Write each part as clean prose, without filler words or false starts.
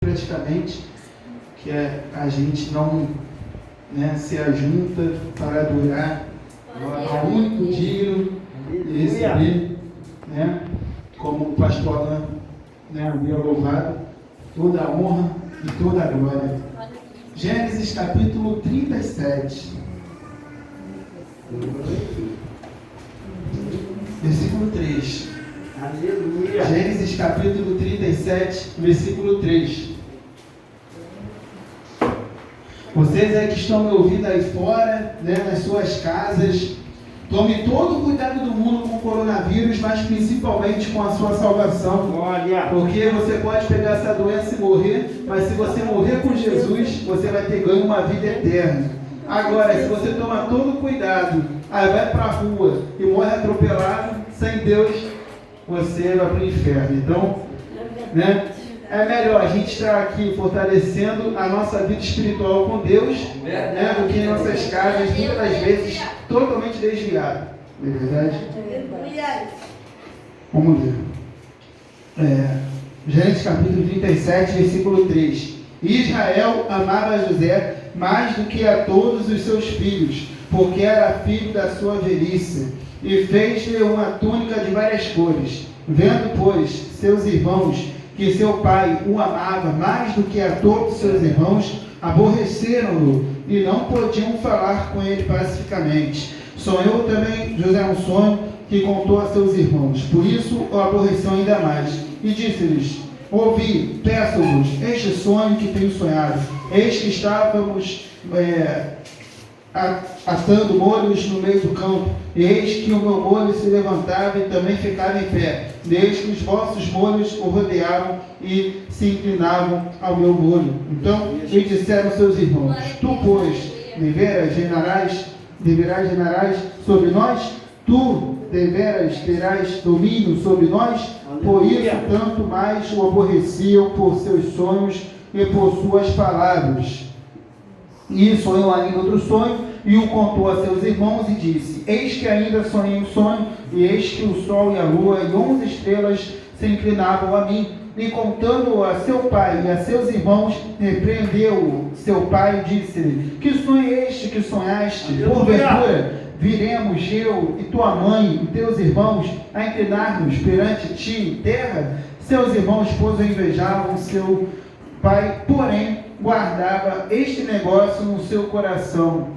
praticamente, que é a gente não se ajunta para adorar ao único digno de receber, como o pastor Alan havia louvado, toda a honra e toda a glória. Gênesis capítulo 37, versículo 3. Aleluia. Gênesis capítulo 37, versículo 3. Vocês aí que estão me ouvindo aí fora, nas suas casas, tome todo o cuidado do mundo com o coronavírus, mas principalmente com a sua salvação. Glória. Porque você pode pegar essa doença e morrer, mas se você morrer com Jesus, você vai ter ganho uma vida eterna. Agora, se você tomar todo o cuidado, aí vai para a rua e morre atropelado, sem Deus, você vai para o inferno. Então, é melhor a gente estar aqui fortalecendo a nossa vida espiritual com Deus, do que em nossas casas, muitas das vezes, totalmente desviado. Não é verdade? Vamos ver. Gênesis capítulo 37, versículo 3. Israel amava José mais do que a todos os seus filhos, porque era filho da sua velhice, e fez-lhe uma túnica de várias cores. Vendo, pois, seus irmãos que seu pai o amava mais do que a todos seus irmãos, aborreceram-no e não podiam falar com ele pacificamente. Sonhou também José um sonho que contou a seus irmãos, por isso o aborreceu ainda mais, e disse-lhes: ouvi, peço-vos este sonho que tenho sonhado. Eis que estávamos atando molhos no meio do campo, e eis que o meu molho se levantava e também ficava em pé, desde que os vossos molhos o rodeavam e se inclinavam ao meu molho. Então lhe disseram seus irmãos: tu, pois, deverás reinarás sobre nós? Tu deveras terás domínio sobre nós? Por isso tanto mais o aborreciam por seus sonhos e por suas palavras. E sonhou ainda outro sonho, e o contou a seus irmãos, e disse: eis que ainda sonhei um sonho, e eis que o sol e a lua e 11 estrelas se inclinavam a mim. E contando a seu pai e a seus irmãos, repreendeu seu pai e disse-lhe: que sonho é este que sonhaste? Porventura viremos eu e tua mãe e teus irmãos a inclinar-nos perante ti em terra? Seus irmãos, pois, o invejavam, seu pai, porém, guardava este negócio no seu coração.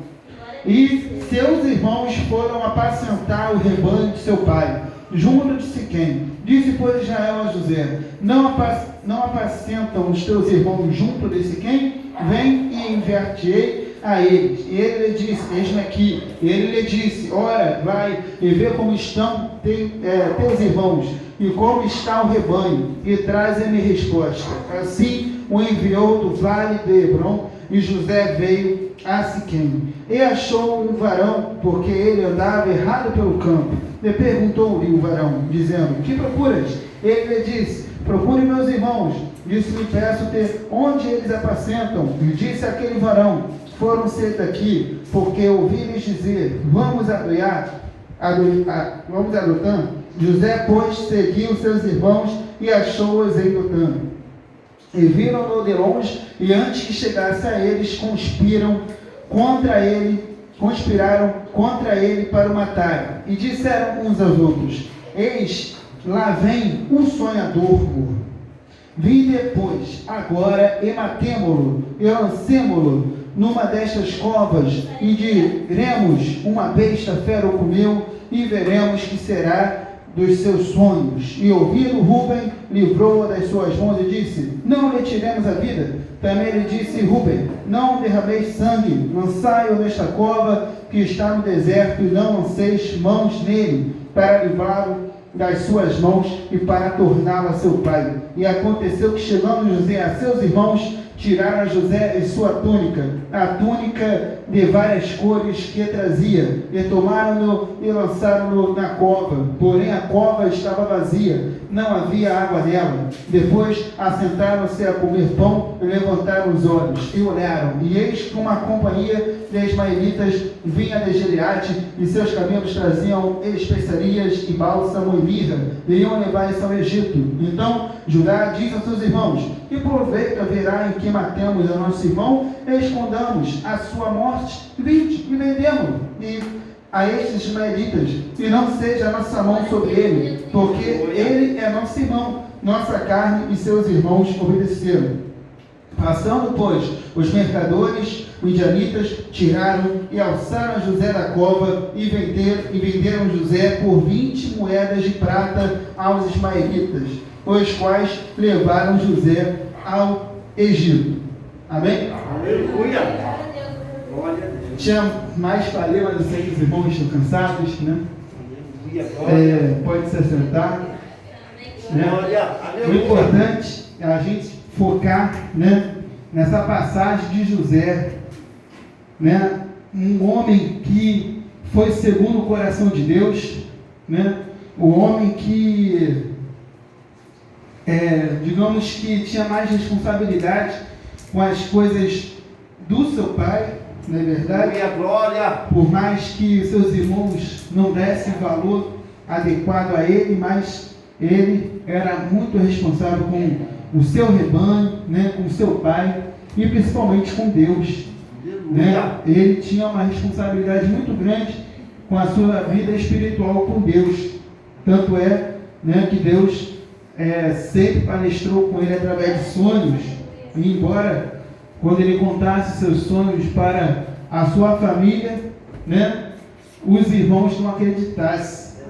E seus irmãos foram apacentar o rebanho de seu pai, junto de Siquém. Disse, pois, Israel a José: não apacentam os teus irmãos junto de Siquém? Vem e enviar-te-ei a eles. E ele lhe disse: eis-me aqui. E ele lhe disse: ora, vai e vê como estão teus irmãos, e como está o rebanho, e traze-me resposta. Assim o enviou do vale de Hebrom, e José veio a Siquém. E achou um varão, porque ele andava errado pelo campo. E perguntou-lhe o varão, dizendo: que procuras? Ele lhe disse: procure meus irmãos. Disse-lhe: peço-te onde eles apacentam. E disse aquele varão: foram ser daqui, porque ouvi-lhes dizer: vamos a Dotã. José, pois, seguiu seus irmãos e achou-os em Dotã. E viram-no de longe, e antes que chegasse a eles, conspiraram contra ele para o matar. E disseram uns aos outros: eis, lá vem o sonhador. Vinde, pois, agora e matemo-lo, e lancemo-lo numa destas covas, e diremos: uma besta fera o comeu, e veremos que será dos seus sonhos. E ouvindo Rúben, livrou-a das suas mãos e disse: não lhe tiremos a vida. Também lhe disse Rúben: não derrameis sangue, lançai-o nesta cova que está no deserto, e não lanceis mãos nele, para livrá-lo das suas mãos e para torná-lo a seu pai. E aconteceu que, chegando José a seus irmãos, tiraram a José em sua túnica, a túnica de várias cores que trazia, e tomaram-no e lançaram-no na cova. Porém a cova estava vazia, não havia água nela. Depois assentaram-se a comer pão e levantaram os olhos e olharam, e eis que uma companhia de ismaelitas vinha de Gileade, e seus camelos traziam especiarias e bálsamo e mirra, e iam levar isso ao Egito. Então José Judá diz aos seus irmãos: que proveito haverá em que matemos a nosso irmão e escondamos a sua morte? Vinde e vendemos e a estes ismaelitas, e não seja a nossa mão sobre ele, porque ele é nosso irmão, nossa carne. E seus irmãos obedeceram. Passando, pois, os mercadores, os midianitas, tiraram e alçaram José da cova e venderam José por 20 moedas de prata aos ismaelitas, os quais levaram José ao Egito. Amém? Aleluia! Glória a Deus. Tinha mais para ler, mas eu sei que os irmãos estão cansados, né? Pode se assentar. Né? O importante é a gente focar, né, nessa passagem de José, né, um homem que foi segundo o coração de Deus, né, o homem que, digamos que tinha mais responsabilidade com as coisas do seu pai, não é verdade? Glória. Por mais que seus irmãos não dessem valor adequado a ele, mas ele era muito responsável com o seu rebanho, né, com o seu pai e principalmente com Deus. Né? Ele tinha uma responsabilidade muito grande com a sua vida espiritual com Deus. Tanto é, né, que Deus sempre palestrou com ele através de sonhos. E embora quando ele contasse seus sonhos para a sua família, né, os irmãos não acreditassem.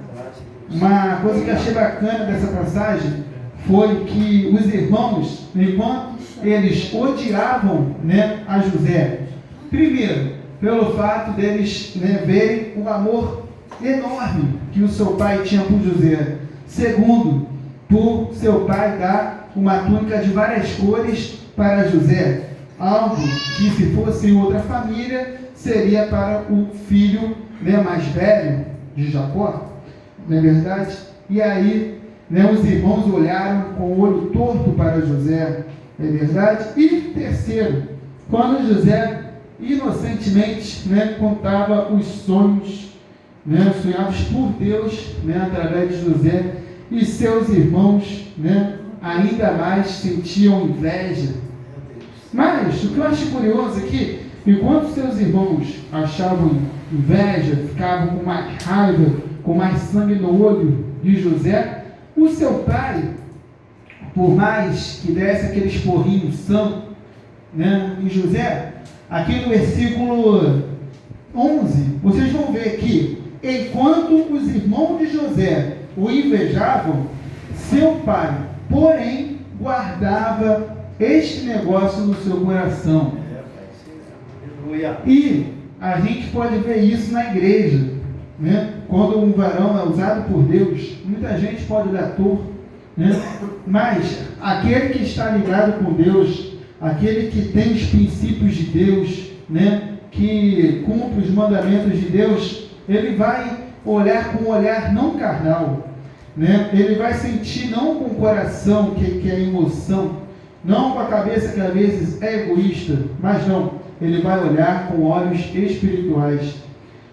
Uma coisa que achei bacana dessa passagem foi que os irmãos, enquanto eles odiavam, né, a José, primeiro, pelo fato deles, né, verem o amor enorme que o seu pai tinha por José. Segundo, por seu pai dar uma túnica de várias cores para José, algo que, se fosse em outra família, seria para o filho, né, mais velho de Jacó, não é verdade? E aí, né, os irmãos olharam com o olho torto para José, é verdade? E terceiro, quando José inocentemente, né, contava os sonhos, né, sonhados por Deus, né, através de José, e seus irmãos, né, ainda mais sentiam inveja. Mas o que eu acho curioso é que, enquanto seus irmãos achavam inveja, ficavam com mais raiva, com mais sangue no olho de José, o seu pai, por mais que desse aquele esporrinho santo, né, em José, aqui no versículo 11, vocês vão ver que, enquanto os irmãos de José o invejavam, seu pai, porém, guardava este negócio no seu coração. E a gente pode ver isso na igreja, né? Quando um varão é usado por Deus, muita gente pode dar torto, né? Mas aquele que está ligado com Deus, aquele que tem os princípios de Deus, né, que cumpre os mandamentos de Deus, ele vai olhar com um olhar não carnal, né? Ele vai sentir não com o coração, que é emoção, não com a cabeça que às vezes é egoísta, mas não, ele vai olhar com olhos espirituais.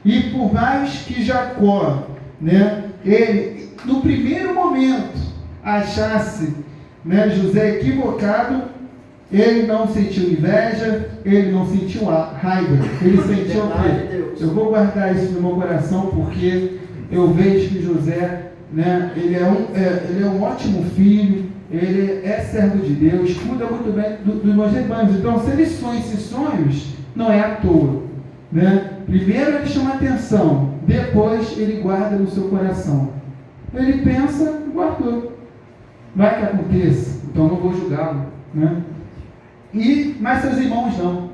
E por mais que Jacó, né, ele no primeiro momento achasse, né, José equivocado, ele não sentiu inveja, ele não sentiu raiva, ele sentiu o quê? Eu vou guardar isso no meu coração, porque eu vejo que José, né, ele é um ótimo filho, ele é servo de Deus, cuida muito bem dos meus rebanhos. Então, se ele sonha esses sonhos, não é à toa, né? Primeiro ele chama atenção, depois ele guarda no seu coração. Ele pensa e guardou. Vai que aconteça, então não vou julgá-lo, né? Mas seus irmãos não.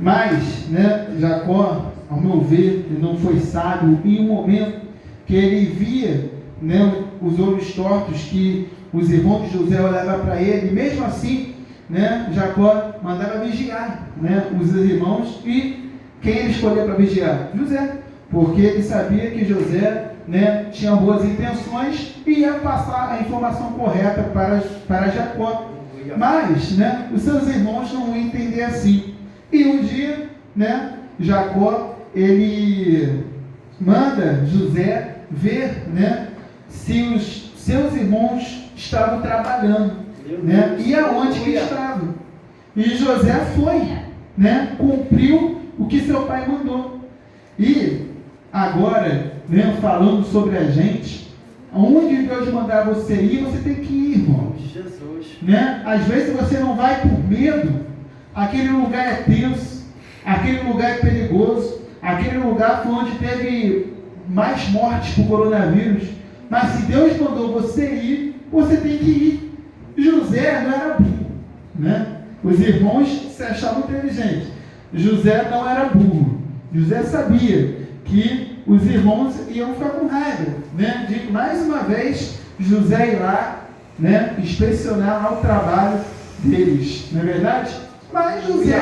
Mas, né, Jacó, ao meu ver, ele não foi sábio em um momento que ele via, né, os olhos tortos que os irmãos de José olhavam para ele, e mesmo assim, né, Jacó mandava vigiar, né, os irmãos. E quem ele escolheu para vigiar? José, porque ele sabia que José, né, tinha boas intenções e ia passar a informação correta para Jacó. Mas, né, os seus irmãos não iam entender assim. E um dia, né, Jacó, ele manda José ver, né, se seus irmãos estavam trabalhando, né? E aonde que estavam? E José foi, né? Cumpriu o que seu pai mandou. E agora, né, falando sobre a gente, aonde Deus mandar você ir, você tem que ir, irmão. Jesus. Né? Às vezes você não vai por medo, aquele lugar é tenso, aquele lugar é perigoso, aquele lugar foi onde teve mais mortes por coronavírus, mas se Deus mandou você ir, você tem que ir. José não era burro, né? Os irmãos se achavam inteligentes. José não era burro. José sabia que os irmãos iam ficar com raiva, né? De mais uma vez José ir lá, né, inspecionar lá o trabalho deles, não é verdade? Mas José,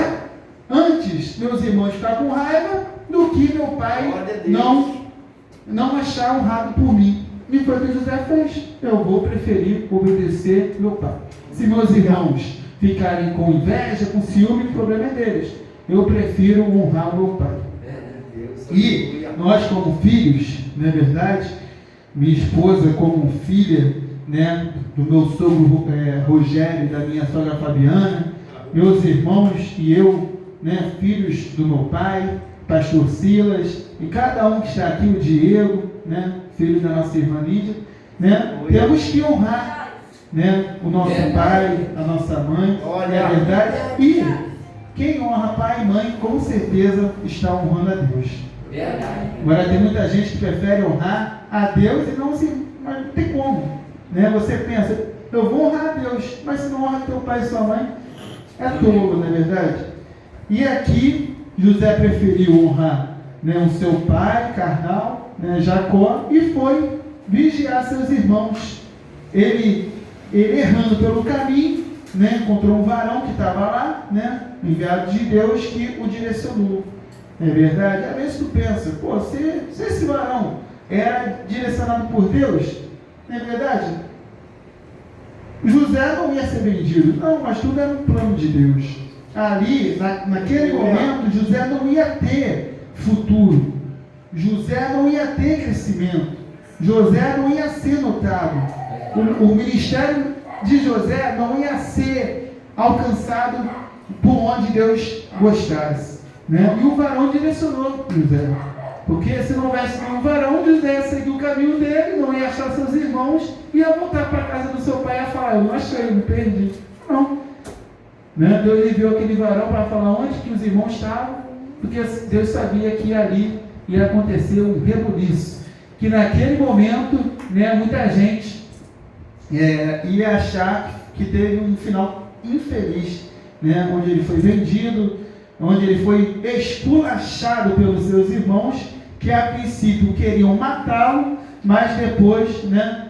antes meus irmãos ficar com raiva do que meu pai não achar honrado por mim. E foi o que José fez. Eu vou preferir obedecer meu pai. Se meus irmãos ficarem com inveja, com ciúme, o problema é deles. Eu prefiro honrar o meu pai. E nós como filhos, não é verdade? Minha esposa como filha, né, do meu sogro Rogério e da minha sogra Fabiana, meus irmãos e eu, né, filhos do meu pai, pastor Silas, e cada um que está aqui, o Diego, né, filho da nossa irmã Lídia, né, temos que honrar, né, o nosso pai, a nossa mãe, não é verdade? E quem honra pai e mãe, com certeza está honrando a Deus. Agora tem muita gente que prefere honrar a Deus e não se... Mas não tem como, né? Você pensa, eu vou honrar a Deus, mas se não honra teu pai e sua mãe, é tolo, não é verdade? E aqui José preferiu honrar, né, o seu pai carnal, né, Jacó, e foi vigiar seus irmãos. Ele errando pelo caminho, né, encontrou um varão que estava lá, né, enviado de Deus, que o direcionou. É verdade? Às vezes tu pensa, pô, se esse varão era direcionado por Deus, não é verdade? José não ia ser vendido. Não, mas tudo era um plano de Deus. Ali, naquele momento, José não ia ter futuro. José não ia ter crescimento. José não ia ser notado. O ministério de José não ia ser alcançado por onde Deus gostasse, né? E o varão direcionou José. Porque se não houvesse nenhum varão, José ia seguir o caminho dele, não ia achar seus irmãos, ia voltar para a casa do seu pai e ia falar, eu não achei, eu me perdi. Não. Né? Deus enviou aquele varão para falar onde que os irmãos estavam, porque Deus sabia que ali ia acontecer um rebuliço. Que naquele momento, né, muita gente ia achar que teve um final infeliz, né, onde ele foi vendido, onde ele foi esculachado pelos seus irmãos, que a princípio queriam matá-lo, mas depois, né,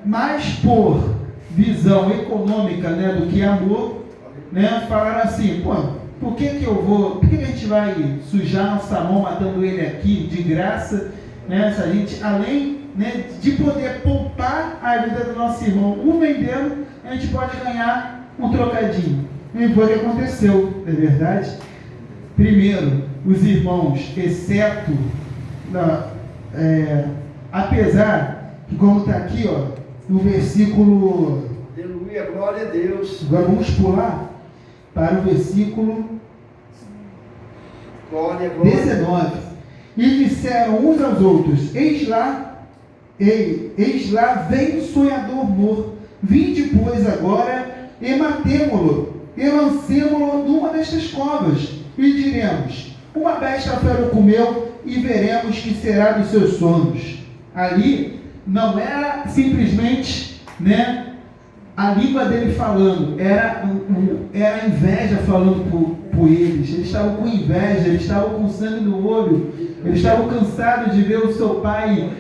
mais por visão econômica, né, do que amor, né, falaram assim, pô, por que a gente vai sujar nossa mão matando ele aqui de graça, né, se a gente, além, né, de poder poupar a vida do nosso irmão, o vendendo, a gente pode ganhar um trocadinho. E foi o que aconteceu, não é verdade? Primeiro, os irmãos, exceto, apesar que, como está aqui, ó, no versículo... Aleluia, glória a Deus. Agora vamos pular para o versículo glória. 19. E disseram uns aos outros, eis lá vem o sonhador morto. Vinde, pois, agora e matemo-lo, e lancemo-lo numa destas covas, e diremos, uma besta fera o comeu, e veremos que será dos seus sonos. Ali não era simplesmente, né, a língua dele falando, era a inveja falando por eles. Eles estavam com inveja, eles estavam com sangue no olho, eles estavam cansados de ver o seu pai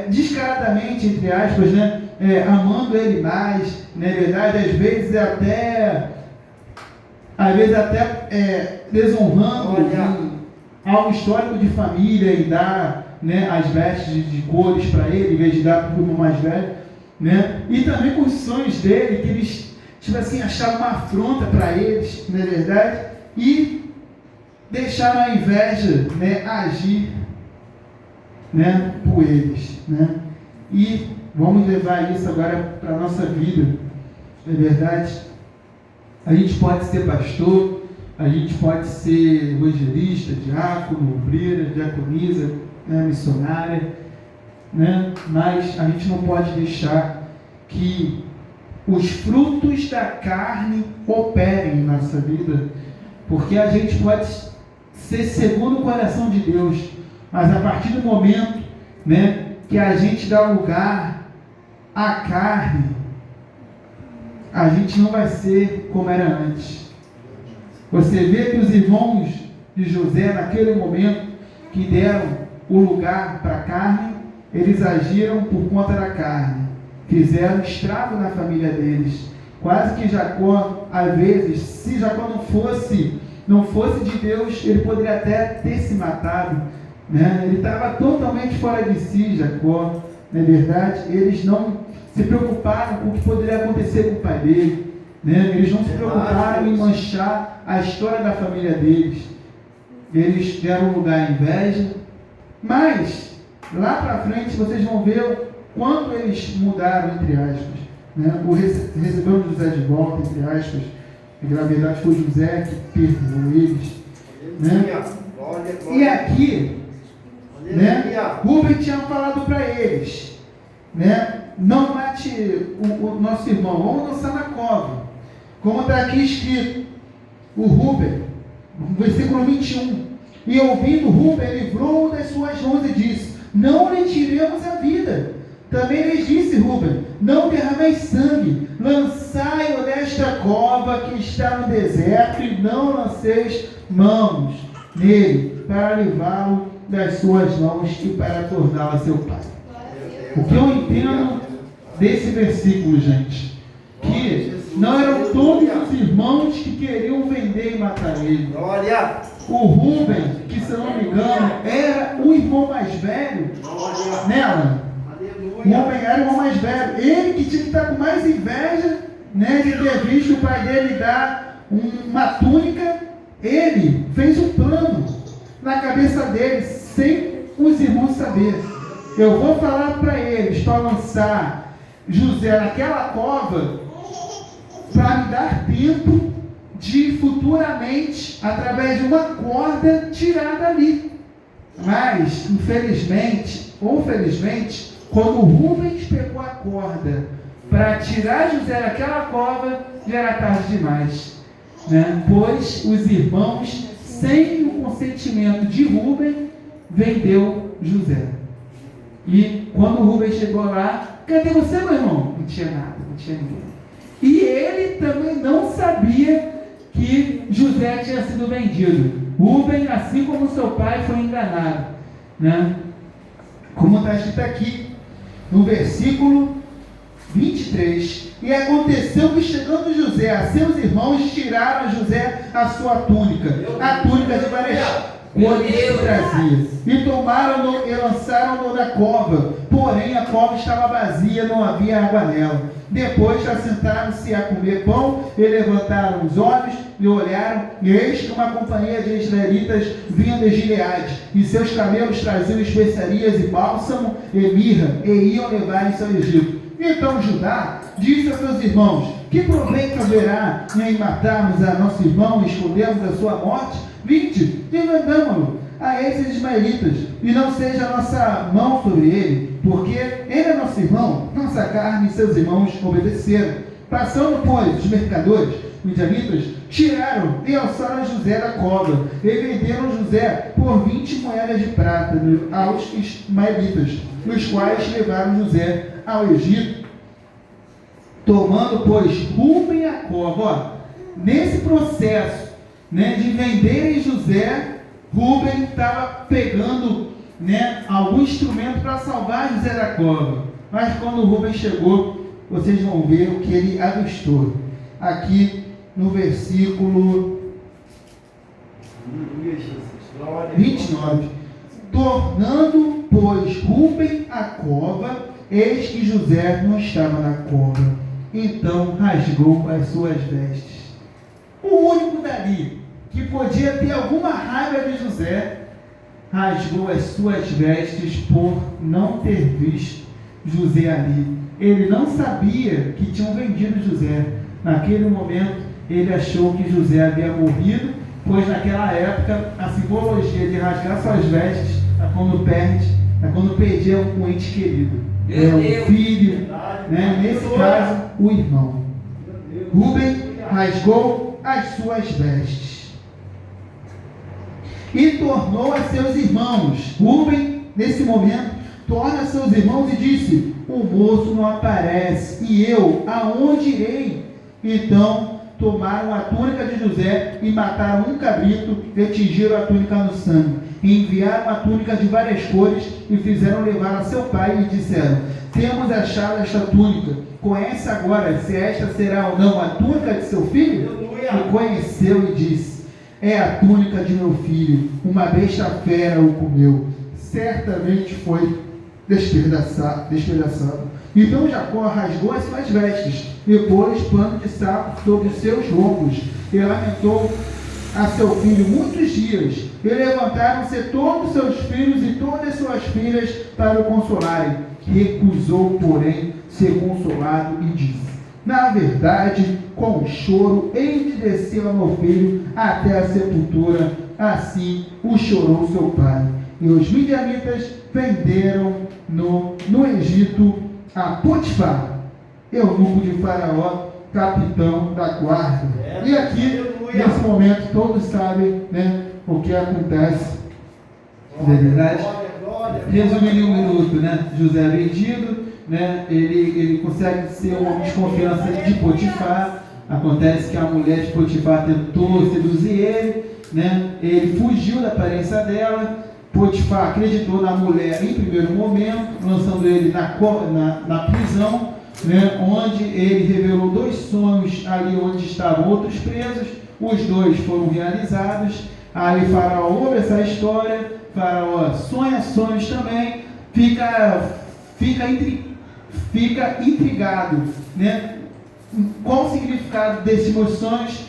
descaradamente, entre aspas, né, amando ele mais, na verdade, às vezes até desonrando algo histórico de família e dar, né, as vestes de cores para ele, em vez de dar para o irmão mais velho, né? E também com os sonhos dele, que eles, tipo assim, acharam uma afronta para eles, não é verdade? E deixaram a inveja, né, agir, né, por eles, né? E vamos levar isso agora para a nossa vida. É verdade? A gente pode ser pastor, a gente pode ser evangelista, diácono, obreira, diaconisa, né, missionária, né? Mas a gente não pode deixar que os frutos da carne operem em nossa vida, porque a gente pode ser segundo o coração de Deus, mas a partir do momento, né, que a gente dá lugar à carne, a gente não vai ser como era antes. Você vê que os irmãos de José, naquele momento que deram o lugar para a carne, eles agiram por conta da carne, fizeram estrago na família deles. Quase que Jacó, às vezes, se Jacó não fosse de Deus, ele poderia até ter se matado, né? Ele estava totalmente fora de si, Jacó. Na verdade, eles não se preocuparam com o que poderia acontecer com o pai dele, né? Eles não se preocuparam em manchar a história da família deles. Eles deram lugar à inveja, mas lá para frente vocês vão ver quanto eles mudaram, entre aspas, né? O recebeu José de volta, entre aspas, e na verdade foi José que perdoou eles, né? E aqui, né, Rubem tinha falado para eles, né, não mate o nosso irmão, vamos lançar na cova, como está aqui escrito. O Rubem, versículo 21, e ouvindo Rubem, livrou-o das suas mãos e disse: não lhe tiremos a vida. Também lhes disse Rubem: não derrameis sangue, lançai-o nesta cova que está no deserto, e não lanceis mãos nele, para livrá-lo das suas mãos e para torná-lo a seu pai. O que eu entendo desse versículo, gente, que não eram todos os irmãos que queriam vender e matar ele. O Rubem, que se eu não me engano, era o irmão mais velho nela. O Rubem era o irmão mais velho. Ele que tinha que estar com mais inveja, né, de ter visto o pai dele dar uma túnica. Ele fez um plano na cabeça dele, sem os irmãos saberem. Eu vou falar para eles, para lançar José naquela cova, para me dar tempo de futuramente, através de uma corda, tirar dali. Mas, infelizmente, ou felizmente, quando Rubens pegou a corda para tirar José daquela cova, já era tarde demais, né? Pois os irmãos, sem o consentimento de Rubem, vendeu José. E quando Rubem chegou lá: cadê você, meu irmão? Não tinha nada, não tinha ninguém. E ele também não sabia que José tinha sido vendido. Rubem, assim como seu pai, foi enganado, né? Como está escrito aqui no versículo 23: e aconteceu que, chegando José a seus irmãos, tiraram a José a sua túnica, a túnica de várias cores que trazia, e tomaram-no e lançaram-no na cova. Porém a cova estava vazia, não havia água nela. Depois assentaram-se a comer pão e levantaram os olhos e olharam, e eis que uma companhia de israelitas vinha de Gileade, e seus camelos traziam especiarias e bálsamo e mirra, e iam levar isso ao Egito. Então Judá disse a seus irmãos: que proveito haverá em matarmos a nosso irmão e escondermos a sua morte? Vinde e vendamo-lo a esses ismaelitas, e não seja a nossa mão sobre ele, porque ele é nosso irmão. Nossa carne e seus irmãos obedeceram. Passando, pois, os mercadores midianitas, tiraram e alçaram José da cova, e venderam José por 20 moedas de prata aos ismaelitas, os quais levaram José ao Egito. Tomando, pois, Rubem a cova. Ó, nesse processo, né, de venderem José, Rubem estava pegando, né, algum instrumento para salvar José da cova. Mas quando Rubem chegou, vocês vão ver o que ele avistou. Aqui no versículo 29. Tornando, pois, Rubem a cova, eis que José não estava na cova. Então rasgou as suas vestes. O único dali que podia ter alguma raiva de José, rasgou as suas vestes por não ter visto José ali. Ele não sabia que tinham vendido José. Naquele momento, ele achou que José havia morrido, pois naquela época a simbologia de rasgar suas vestes é quando perdia um ente querido. O filho, né? Nesse caso, o irmão. Rúben rasgou as suas vestes e tornou a seus irmãos. Rúben, nesse momento, torna a seus irmãos e disse: o moço não aparece, e eu aonde irei? Então tomaram a túnica de José e mataram um cabrito e tingiram a túnica no sangue. E enviaram a túnica de várias cores e fizeram levar a seu pai e disseram: temos achado esta túnica, conhece agora se esta será ou não a túnica de seu filho? E conheceu e disse: é a túnica de meu filho, uma besta fera o comeu, certamente foi despedaçado. Então Jacó rasgou as suas vestes e pôs pano de saco sobre os seus lombos e lamentou a seu filho muitos dias. E levantaram-se todos seus filhos e todas as suas filhas para o consolarem. Recusou, porém, ser consolado e disse: na verdade, com choro hei de descer ao meu filho até a sepultura. Assim o chorou seu pai. E os midianitas venderam no Egito a Potifar, eunuco de Faraó, capitão da guarda. E aqui, nesse momento, todos sabem, né, o que acontece. Não é verdade? Resumindo em um minuto, né? José é vendido, né? Ele consegue ser um homem de confiança de Potifar. Acontece que a mulher de Potifar tentou seduzir ele, né? Ele fugiu da aparência dela. Potifar acreditou na mulher em primeiro momento, lançando ele na prisão, né, onde ele revelou 2 sonhos ali onde estavam outros presos. Os 2 foram realizados. Aí Faraó ouve essa história, Faraó sonha sonhos também, fica intrigado, né? Qual o significado desses meus sonhos?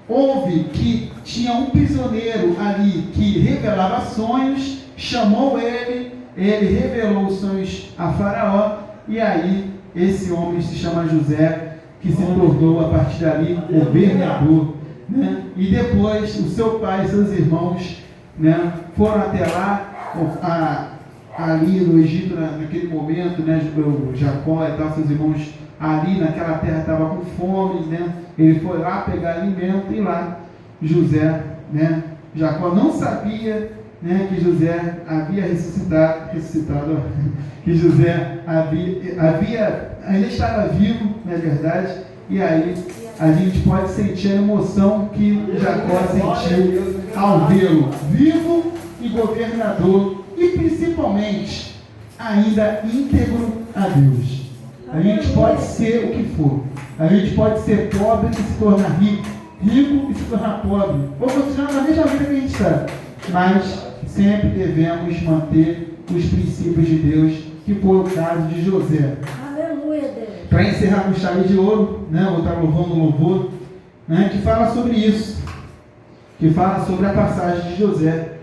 Houve que tinha um prisioneiro ali que revelava sonhos, chamou ele revelou os sonhos a Faraó, e aí esse homem se chama José, que se tornou a partir dali governador, né? E depois o seu pai e seus irmãos, né, foram até lá, ali no Egito, naquele momento, né, o Jacó e tal, seus irmãos ali naquela terra estavam com fome, né? Ele foi lá pegar alimento e lá José, né? Jacó não sabia, né, que José havia ressuscitado, que José ainda estava vivo, não é verdade? E aí a gente pode sentir a emoção que Jacó sentiu ao vê-lo vivo e governador, e principalmente ainda íntegro a Deus. A gente pode ser o que for. A gente pode ser pobre e se tornar rico, rico e se tornar pobre, ou continuar na mesma vida que a gente está. Mas sempre devemos manter os princípios de Deus, que foi o caso de José. Aleluia, Deus. Para encerrar com chave de ouro, né, vou estar louvando o louvor, né, que fala sobre isso, que fala sobre a passagem de José.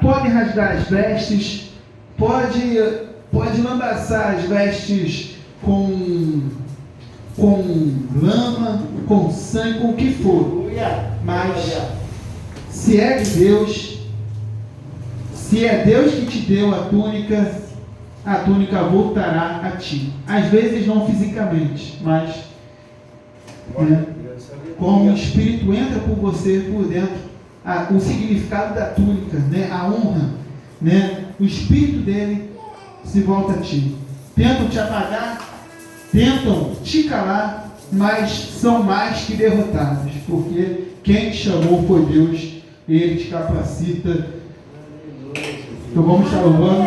Pode rasgar as vestes, pode lambaçar as vestes com lama, com sangue, com o que for, mas se é de Deus, se é Deus que te deu a túnica voltará a ti. Às vezes não fisicamente, mas né, como o Espírito entra por você, por dentro, o significado da túnica, né, a honra, né, o Espírito dele se volta a ti. Tentam te apagar, tentam te calar, mas são mais que derrotados, porque quem te chamou foi Deus, Ele te capacita. Então vamos estar louvando.